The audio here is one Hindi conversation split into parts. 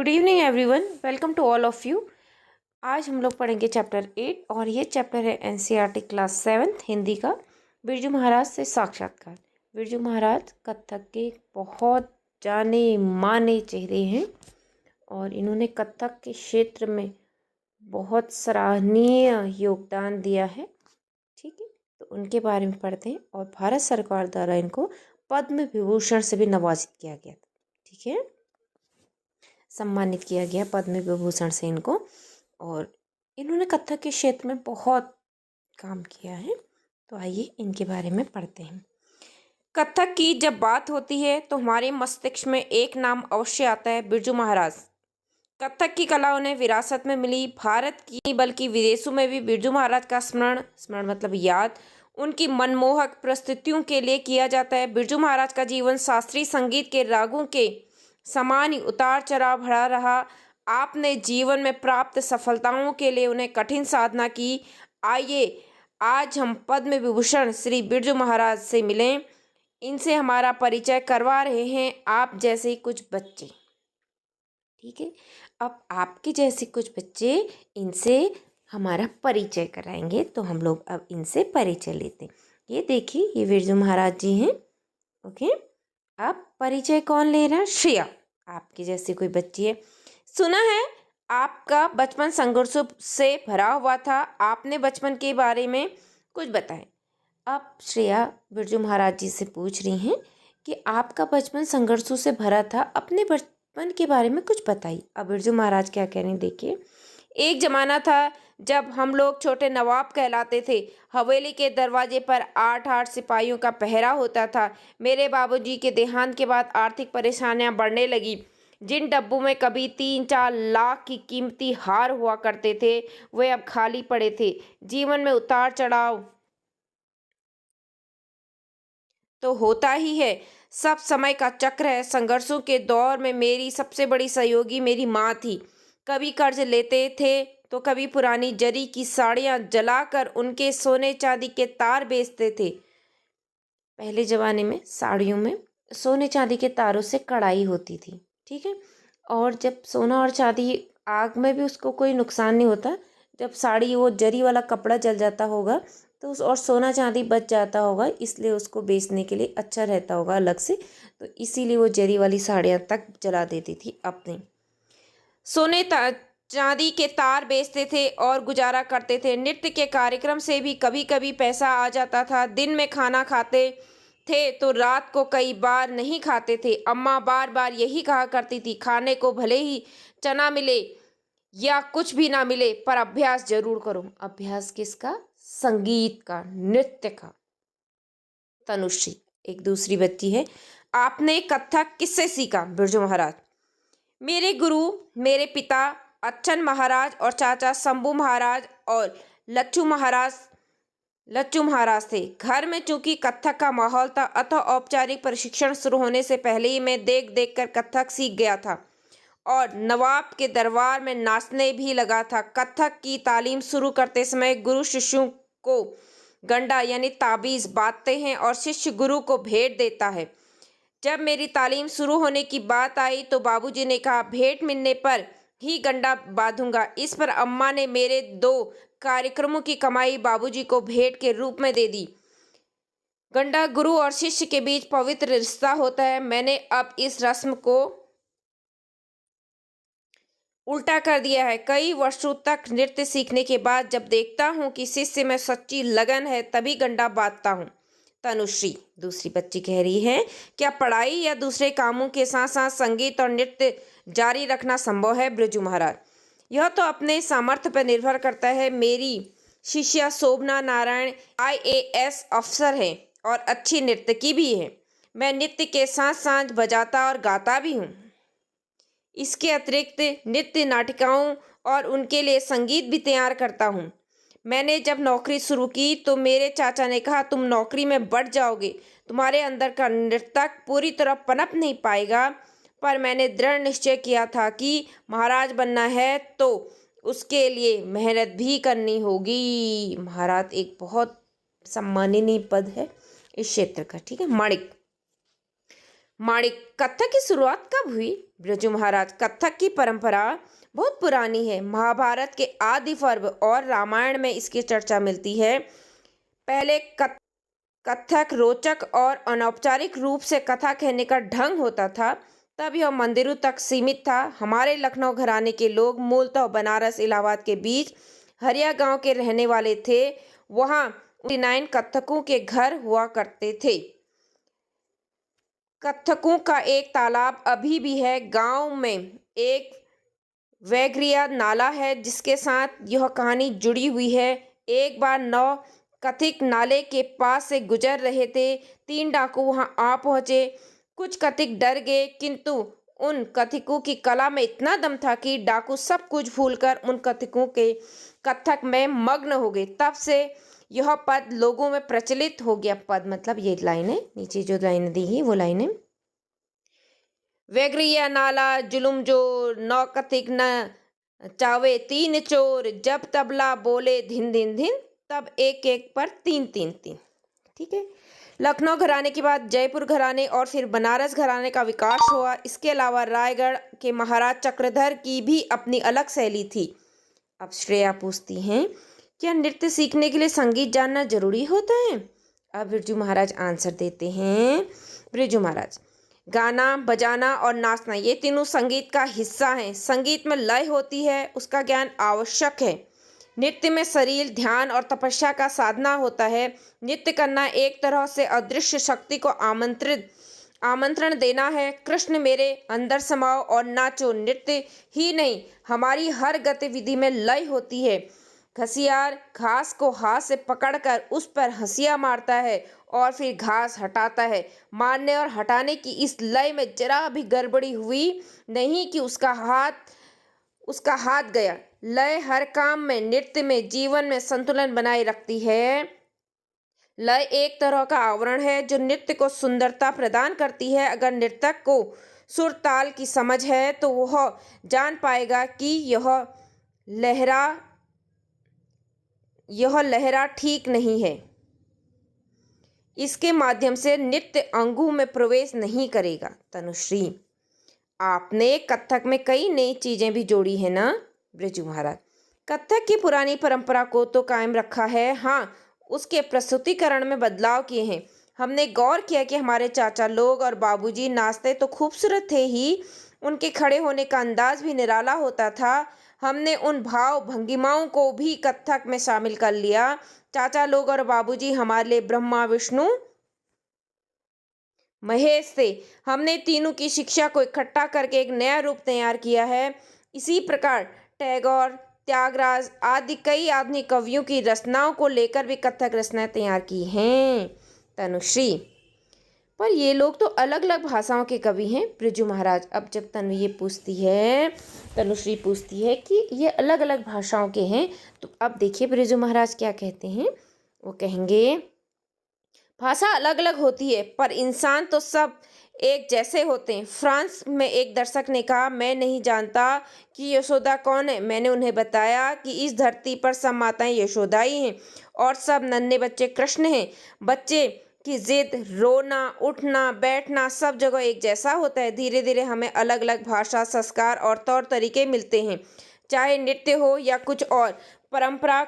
Good evening everyone, welcome to all of you. आज हम लोग पढ़ेंगे चैप्टर 8 और ये चैप्टर है एनसीईआरटी क्लास 7 हिंदी का। बिरजू महाराज से साक्षात्कार। बिरजू महाराज कथक के बहुत जाने माने चेहरे हैं और इन्होंने कथक के क्षेत्र में बहुत सराहनीय योगदान दिया है। ठीक है, तो उनके बारे में पढ़ते हैं। और भारत सरकार द्वारा इनको पद्म विभूषण से भी नवाजित किया गया था। ठीक है, सम्मानित किया गया पद्म विभूषण से इनको। और इन्होंने कथक के क्षेत्र में बहुत काम किया है। तो आइए इनके बारे में पढ़ते हैं। कथक की जब बात होती है तो हमारे मस्तिष्क में एक नाम अवश्य आता है, बिरजू महाराज। कथक की कला उन्हें विरासत में मिली। भारत की बल्कि विदेशों में भी बिरजू महाराज का स्मरण मतलब याद उनकी मनमोहक प्रस्तुतियों के लिए किया जाता है। बिरजू महाराज का जीवन शास्त्रीय संगीत के रागों के समान ही उतार चढ़ाव भरा रहा। आपने जीवन में प्राप्त सफलताओं के लिए उन्हें कठिन साधना की। आइए आज हम पद्म विभूषण श्री बिरजू महाराज से मिलें। इनसे हमारा परिचय करवा रहे हैं आप जैसे कुछ बच्चे। ठीक है, अब आपके जैसे कुछ बच्चे इनसे हमारा परिचय कराएंगे। तो हम लोग अब इनसे परिचय लेते हैं। ये देखिए, ये बिरजू महाराज जी हैं। ओके, अब परिचय कौन ले रहा है? श्रेया, आपकी जैसी कोई बच्ची है। सुना है आपका बचपन संघर्षों से भरा हुआ था। आपने बचपन के बारे में कुछ बताएं। अब श्रेया बिरजू महाराज जी से पूछ रही हैं कि आपका बचपन संघर्षों से भरा था, अपने बचपन के बारे में कुछ बताइए। अब बिरजू महाराज क्या कह रहे हैं, देखिए। एक जमाना था जब हम लोग छोटे नवाब कहलाते थे। हवेली के दरवाजे पर 8-8 सिपाहियों का पहरा होता था। मेरे बाबूजी के देहांत के बाद आर्थिक परेशानियां बढ़ने लगी। जिन डब्बों में कभी 3-4 लाख की कीमती हार हुआ करते थे, वे अब खाली पड़े थे। जीवन में उतार चढ़ाव तो होता ही है, सब समय का चक्र है। संघर्षों के दौर में मेरी सबसे बड़ी सहयोगी मेरी माँ थी। कभी कर्ज लेते थे तो कभी पुरानी जरी की साड़ियाँ जलाकर उनके सोने चांदी के तार बेचते थे। पहले ज़माने में साड़ियों में सोने चांदी के तारों से कढ़ाई होती थी। ठीक है, और जब सोना और चांदी आग में भी उसको कोई नुकसान नहीं होता। जब साड़ी वो जरी वाला कपड़ा जल जाता होगा तो उस और सोना चांदी बच जाता होगा, इसलिए उसको बेचने के लिए अच्छा रहता होगा अलग से। तो इसीलिए वो जरी वाली साड़ियाँ तक जला देती थी अपनी। सोने चांदी के तार बेचते थे और गुजारा करते थे। नृत्य के कार्यक्रम से भी कभी कभी पैसा आ जाता था। दिन में खाना खाते थे तो रात को कई बार नहीं खाते थे। अम्मा बार बार यही कहा करती थी, खाने को भले ही चना मिले या कुछ भी ना मिले, पर अभ्यास जरूर करो। अभ्यास किसका? संगीत का, नृत्य का। तनुश्री एक दूसरी बच्ची है। आपने कथक किससे सीखा? बिरजू महाराज। मेरे गुरु मेरे पिता अच्छन महाराज और चाचा शंभू महाराज और लच्चू महाराज थे। घर में चूंकि कथक का माहौल था, अतः औपचारिक प्रशिक्षण शुरू होने से पहले ही मैं देख देख कर कथक सीख गया था और नवाब के दरबार में नाचने भी लगा था। कथक की तालीम शुरू करते समय गुरु शिष्यों को गंडा यानी ताबीज बांधते हैं और शिष्य गुरु को भेंट देता है। जब मेरी तालीम शुरू होने की बात आई तो बाबूजी ने कहा, भेंट मिलने पर ही गंडा बांधूंगा। इस पर अम्मा ने मेरे 2 कार्यक्रमों की कमाई बाबूजी को भेंट के रूप में दे दी। गंडा गुरु और शिष्य के बीच पवित्र रिश्ता होता है। मैंने अब इस रस्म को उल्टा कर दिया है। कई वर्षों तक नृत्य सीखने के बाद जब देखता हूँ कि शिष्य में सच्ची लगन है, तभी गंडा बांधता हूँ। तनुश्री दूसरी बच्ची कह रही है, क्या पढ़ाई या दूसरे कामों के साथ साथ संगीत और नृत्य जारी रखना संभव है? बिरजू महाराज। यह तो अपने सामर्थ्य पर निर्भर करता है। मेरी शिष्या शोभना नारायण IAS अफसर है और अच्छी नर्तकी भी है। मैं नृत्य के साथ साथ बजाता और गाता भी हूँ। इसके अतिरिक्त नृत्य नाटिकाओं और उनके लिए संगीत भी तैयार करता हूँ। मैंने जब नौकरी शुरू की तो मेरे चाचा ने कहा, तुम नौकरी में बढ़ जाओगे, तुम्हारे अंदर का नर्तक पूरी तरह पनप नहीं पाएगा। पर मैंने दृढ़ निश्चय किया था कि महाराज बनना है तो उसके लिए मेहनत भी करनी होगी। महाराज एक बहुत सम्माननीय पद है इस क्षेत्र का। ठीक है, माणिक। कथक की शुरुआत कब हुई? बिरजू महाराज, कथक की परंपरा बहुत पुरानी है। महाभारत के आदि पर्व और रामायण में इसकी चर्चा मिलती है। पहले कथक रोचक और अनौपचारिक रूप से कथा कहने का ढंग होता था। तब यह मंदिरों तक सीमित था। हमारे लखनऊ घराने के लोग मूलतः बनारस इलाहाबाद के बीच हरिया गांव के रहने वाले थे। वहां 49 कथकों के घर हुआ करते थे। कथकों का एक तालाब अभी भी है। गांव में एक वैग्रिया नाला है जिसके साथ यह कहानी जुड़ी हुई है। एक बार 9 कथिक नाले के पास से गुजर रहे थे। 3 डाकू वहां आ पहुंचे। कुछ कथिक डर गए, किंतु उन कथिकों की कला में इतना दम था कि डाकू सब कुछ भूलकर उन कथिकों के कथक में मग्न हो गए। तब से यह पद लोगों में प्रचलित हो गया। पद मतलब ये लाइनें, नीचे जो लाइनें दी है वो लाइनें। वैग्रिया नाला जुलुम जोर, 9 कथिक न चावे 3 चोर, जब तबला बोले धिन धिन धिन, तब एक एक पर 3 3 3। ठीक है। लखनऊ घराने के बाद जयपुर घराने और फिर बनारस घराने का विकास हुआ। इसके अलावा रायगढ़ के महाराज चक्रधर की भी अपनी अलग शैली थी। अब श्रेया पूछती हैं, क्या नृत्य सीखने के लिए संगीत जानना जरूरी होता है? अब बिरजू महाराज आंसर देते हैं। बिरजू महाराज, गाना बजाना और नाचना ये तीनों संगीत का हिस्सा हैं। संगीत में लय होती है, उसका ज्ञान आवश्यक है। नृत्य में शरीर, ध्यान और तपस्या का साधना होता है। नृत्य करना एक तरह से अदृश्य शक्ति को आमंत्रण देना है। कृष्ण मेरे अंदर समाओ और नाचो। नृत्य ही नहीं, हमारी हर गतिविधि में लय होती है। घसियार घास को हाथ से पकड़कर उस पर हंसिया मारता है और फिर घास हटाता है। मारने और हटाने की इस लय में जरा भी गड़बड़ी हुई नहीं कि उसका हाथ गया। लय हर काम में, नृत्य में, जीवन में संतुलन बनाए रखती है। लय एक तरह का आवरण है जो नृत्य को सुंदरता प्रदान करती है। अगर नर्तक को सुर ताल की समझ है तो वह जान पाएगा कि यह लहरा ठीक नहीं है। इसके माध्यम से नृत्य अंगों में प्रवेश नहीं करेगा। तनुश्री, आपने कथक में कई नई चीजें भी जोड़ी है ना? बिरजू महाराज, कथक की पुरानी परंपरा को तो कायम रखा है, हाँ उसके प्रस्तुतिकरण में बदलाव किए हैं। हमने गौर किया कि हमारे चाचा लोग और बाबूजी नाचते तो खूबसूरत थे ही, उनके खड़े होने का अंदाज भी निराला होता था। हमने उन भाव भंगिमाओं को भी कथक में शामिल कर लिया। चाचा लोग और बाबूजी हमारे लिए ब्रह्मा विष्णु महेश थे। हमने तीनों की शिक्षा को इकट्ठा करके एक नया रूप तैयार किया है। इसी प्रकार टैगोर, त्यागराज आदि कई आधुनिक कवियों की रचनाओं को लेकर भी कथक रचनाएं तैयार की हैं। तनुश्री, पर ये लोग तो अलग अलग भाषाओं के कवि हैं। बिरजू महाराज, अब जब तनुश्री पूछती है कि ये अलग अलग भाषाओं के हैं, तो अब देखिए बिरजू महाराज क्या कहते हैं। वो कहेंगे, भाषा अलग अलग होती है पर इंसान तो सब एक जैसे होते हैं। फ्रांस में एक दर्शक ने कहा, मैं नहीं जानता कि यशोदा कौन है। मैंने उन्हें बताया कि इस धरती पर सब माताएं यशोदा ही हैं और सब नन्हे बच्चे कृष्ण हैं। बच्चे की जिद, रोना, उठना, बैठना सब जगह एक जैसा होता है। धीरे धीरे हमें अलग अलग भाषा, संस्कार और तौर तरीके मिलते हैं। चाहे नृत्य हो या कुछ और, परंपरा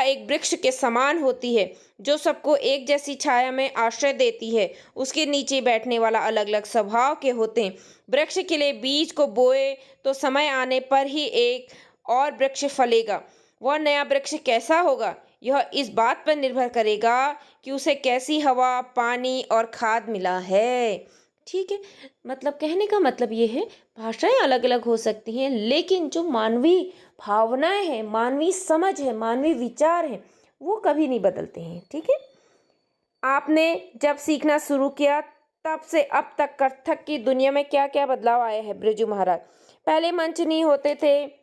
एक वृक्ष के समान होती है जो सबको एक जैसी छाया में आश्रय देती है। उसके नीचे बैठने वाला अलग अलग स्वभाव के होते हैं। वृक्ष के लिए बीज को बोए तो समय आने पर ही एक और वृक्ष फलेगा। वह नया वृक्ष कैसा होगा, यह इस बात पर निर्भर करेगा कि उसे कैसी हवा, पानी और खाद मिला है। ठीक है, मतलब कहने का मतलब ये है, भाषाएं अलग अलग हो सकती हैं लेकिन जो मानवीय भावनाएं हैं, मानवीय समझ है, मानवीय विचार हैं, वो कभी नहीं बदलते हैं। ठीक है, आपने जब सीखना शुरू किया तब से अब तक कथक की दुनिया में क्या क्या बदलाव आया है? बिरजू महाराज, पहले मंच नहीं होते थे।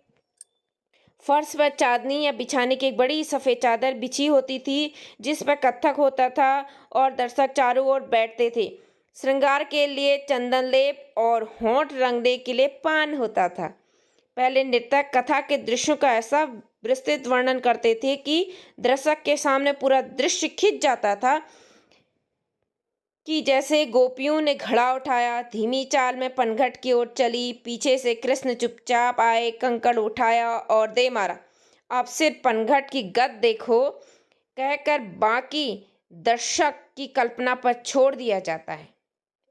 फर्श पर चांदनी या बिछाने की एक बड़ी सफ़ेद चादर बिछी होती थी जिस पर कथक होता था और दर्शक चारों ओर बैठते थे। श्रृंगार के लिए चंदन लेप और होंठ रंगने के लिए पान होता था। पहले नृतक कथा के दृश्यों का ऐसा विस्तृत वर्णन करते थे कि दर्शक के सामने पूरा दृश्य खिंच जाता था। कि जैसे गोपियों ने घड़ा उठाया, धीमी चाल में पनघट की ओर चली, पीछे से कृष्ण चुपचाप आए, कंकड़ उठाया और दे मारा। अब सिर्फ पनघट की गत देखो कहकर बाकी दर्शक की कल्पना पर छोड़ दिया जाता है।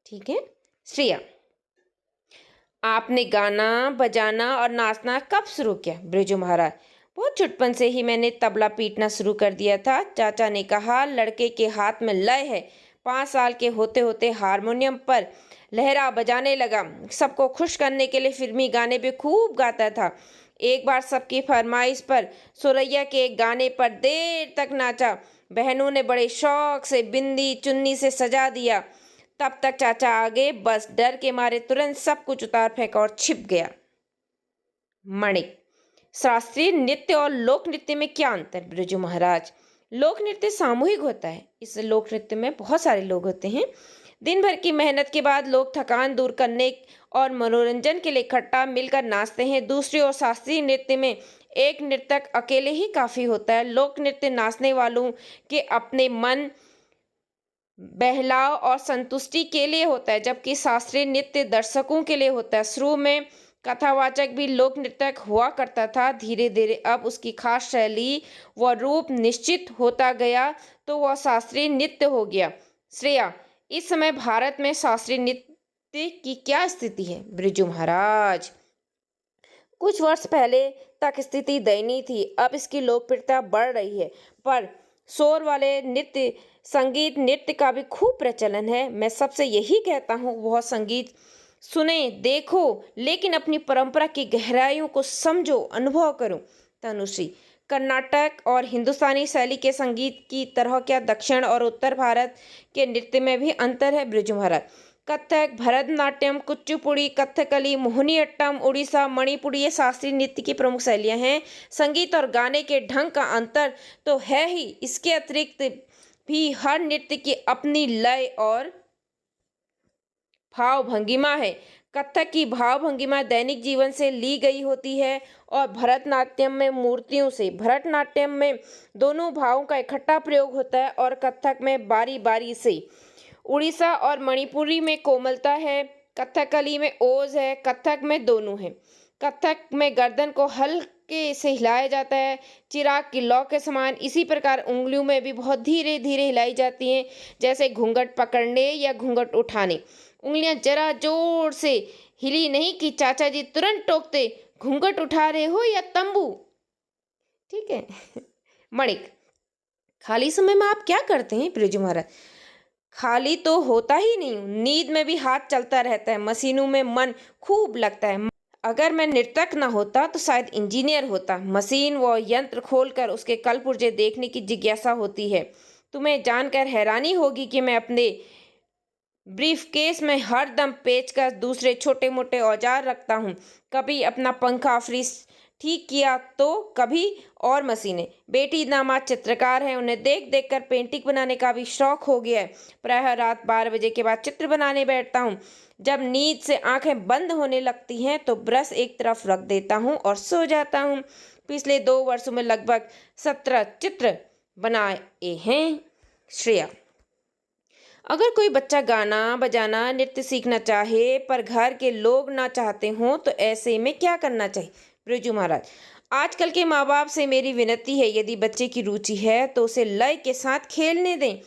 ठीक है। श्रेया, आपने गाना बजाना और नाचना कब शुरू किया? बिरजू महाराज, बहुत छुटपन से ही मैंने तबला पीटना शुरू कर दिया था। चाचा ने कहा लड़के के हाथ में लय है। 5 साल के होते होते हारमोनियम पर लहरा बजाने लगा। सबको खुश करने के लिए फिल्मी गाने भी खूब गाता था। एक बार सबकी फरमाइश पर सुरैया के एक गाने पर देर तक नाचा। बहनों ने बड़े शौक से बिंदी चुन्नी से सजा दिया। तब तक चाचा आगे, बस डर के मारे तुरंत सब कुछ उतार फेंका और छिप गया। मणिक, शास्त्रीय नृत्य और लोक नृत्य में क्या अंतर? बिरजू महाराज, लोक नृत्य सामूहिक होता है। इस लोक नृत्य में बहुत सारे लोग होते हैं। दिन भर की मेहनत के बाद लोग थकान दूर करने और मनोरंजन के लिए इकट्ठा मिलकर नाचते हैं। दूसरी ओर शास्त्रीय नृत्य में एक नर्तक अकेले ही काफी होता है। लोक नृत्य नाचने वालों के अपने मन बहलाव और संतुष्टि के लिए होता है, जबकि शास्त्रीय नृत्य दर्शकों के लिए होता है। शुरू में कथावाचक भी लोक नृत्यक हुआ करता था। धीरे धीरे अब उसकी खास शैली व रूप निश्चित होता गया तो वह शास्त्रीय नृत्य हो गया। श्रेया, इस समय भारत में शास्त्रीय नृत्य की क्या स्थिति है? बिरजू महाराज, कुछ वर्ष पहले तक स्थिति दयनीय थी। अब इसकी लोकप्रियता बढ़ रही है, पर शोर वाले नृत्य संगीत नृत्य का भी खूब प्रचलन है। मैं सबसे यही कहता हूँ वह संगीत सुने देखो, लेकिन अपनी परंपरा की गहराइयों को समझो, अनुभव करो। तनुश्री, कर्नाटक और हिंदुस्तानी शैली के संगीत की तरह क्या दक्षिण और उत्तर भारत के नृत्य में भी अंतर है? बिरजू महाराज, कथक, भरतनाट्यम, कुचिपुड़ी, कथकली, मोहिनीअट्टम, उड़ीसा, मणिपुरी ये शास्त्रीय नृत्य की प्रमुख शैलियां हैं। संगीत और गाने के ढंग का अंतर तो है ही, इसके अतिरिक्त भी हर नृत्य की अपनी लय और भाव भंगिमा है। कथक की भाव भंगिमा दैनिक जीवन से ली गई होती है और भरतनाट्यम में मूर्तियों से। भरतनाट्यम में दोनों भावों का इकट्ठा प्रयोग होता है और कथक में बारी बारी से। उड़ीसा और मणिपुरी में कोमलता है, कथकली में ओज है, कथक में दोनों है। कथक में गर्दन को हल्के से हिलाया जाता है, चिराग की लौ के समान। इसी प्रकार उंगलियों में भी बहुत धीरे धीरे हिलाई जाती हैं, जैसे घूंघट पकड़ने या घूंघट उठाने। उंगलियां जरा जोर से हिली नहीं कि चाचा जी तुरंत टोकते, घूंघट उठा रहे हो या तंबू? ठीक है। मणिक, खाली समय में आप क्या करते हैं? बिरजू महाराज, खाली तो होता ही नहीं, नींद में भी हाथ चलता रहता है, मशीनों में मन खूब लगता है। अगर मैं नर्तक न होता तो शायद इंजीनियर होता। मशीन व यंत्र खोलकर उसके कल पुर्जे देखने की जिज्ञासा होती है। तुम्हें जानकर हैरानी होगी कि मैं अपने ब्रीफकेस में हरदम पेचकस, दूसरे छोटे मोटे औजार रखता हूँ। कभी अपना पंखा फ्रीज ठीक किया तो कभी और मशीनें। बेटी दामाद चित्रकार हैं, उन्हें देख देख कर पेंटिंग बनाने का भी शौक हो गया है। प्रायः रात 12 बजे के बाद चित्र बनाने बैठता हूँ। जब नींद से आंखें बंद होने लगती हैं तो ब्रश एक तरफ रख देता हूँ और सो जाता हूँ। पिछले 2 वर्षों में लगभग 17 चित्र बनाए हैं। श्रेया, अगर कोई बच्चा गाना बजाना नृत्य सीखना चाहे पर घर के लोग ना चाहते हों तो ऐसे में क्या करना चाहिए? बिरजू महाराज, आजकल के माँ बाप से मेरी विनती है, यदि बच्चे की रुचि है तो उसे लय के साथ खेलने दें।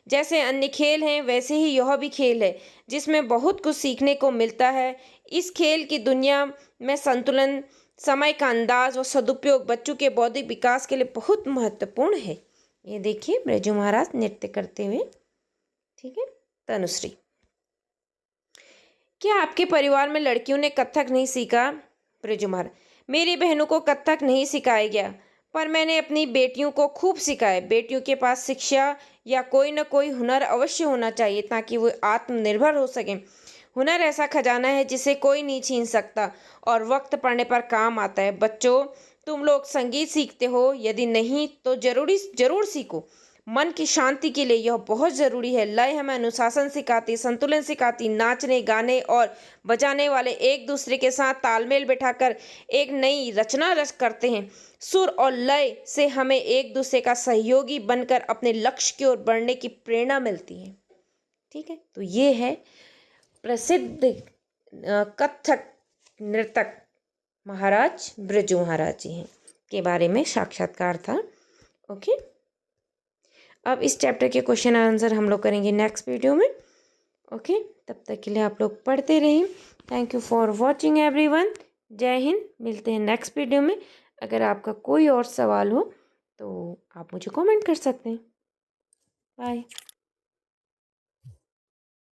जैसे अन्य खेल हैं वैसे ही यह भी खेल है, जिसमें बहुत कुछ सीखने को मिलता है। इस खेल की दुनिया में संतुलन, समय का अंदाज व सदुपयोग बच्चों के बौद्धिक विकास के लिए बहुत महत्वपूर्ण है। ये देखिए बिरजू महाराज नृत्य करते हुए। ठीक है। तनुश्री, क्या आपके परिवार में लड़कियों ने कथक नहीं सीखा? बिरजू महाराज, मेरी बहनों को कथक नहीं सिखाया गया, पर मैंने अपनी बेटियों को खूब सिखाया। बेटियों के पास शिक्षा या कोई न कोई हुनर अवश्य होना चाहिए ताकि वो आत्मनिर्भर हो सकें। हुनर ऐसा खजाना है जिसे कोई नहीं छीन सकता और वक्त पड़ने पर काम आता है। बच्चों, तुम लोग संगीत सीखते हो, यदि नहीं तो जरूर सीखो। मन की शांति के लिए यह बहुत जरूरी है। लय हमें अनुशासन सिखाती, संतुलन सिखाती। नाचने गाने और बजाने वाले एक दूसरे के साथ तालमेल बैठाकर एक नई रचना रच करते हैं। सुर और लय से हमें एक दूसरे का सहयोगी बनकर अपने लक्ष्य की ओर बढ़ने की प्रेरणा मिलती है। ठीक है, तो ये है प्रसिद्ध कथक नर्तक महाराज बिरजू महाराज जी हैं के बारे में साक्षात्कार था। ओके, अब इस चैप्टर के क्वेश्चन आंसर हम लोग करेंगे नेक्स्ट वीडियो में। ओके, तब तक के लिए आप लोग पढ़ते रहें। Thank you for watching everyone. जय हिंद। मिलते हैं नेक्स्ट वीडियो में। अगर आपका कोई और सवाल हो तो आप मुझे कमेंट कर सकते हैं। बाय।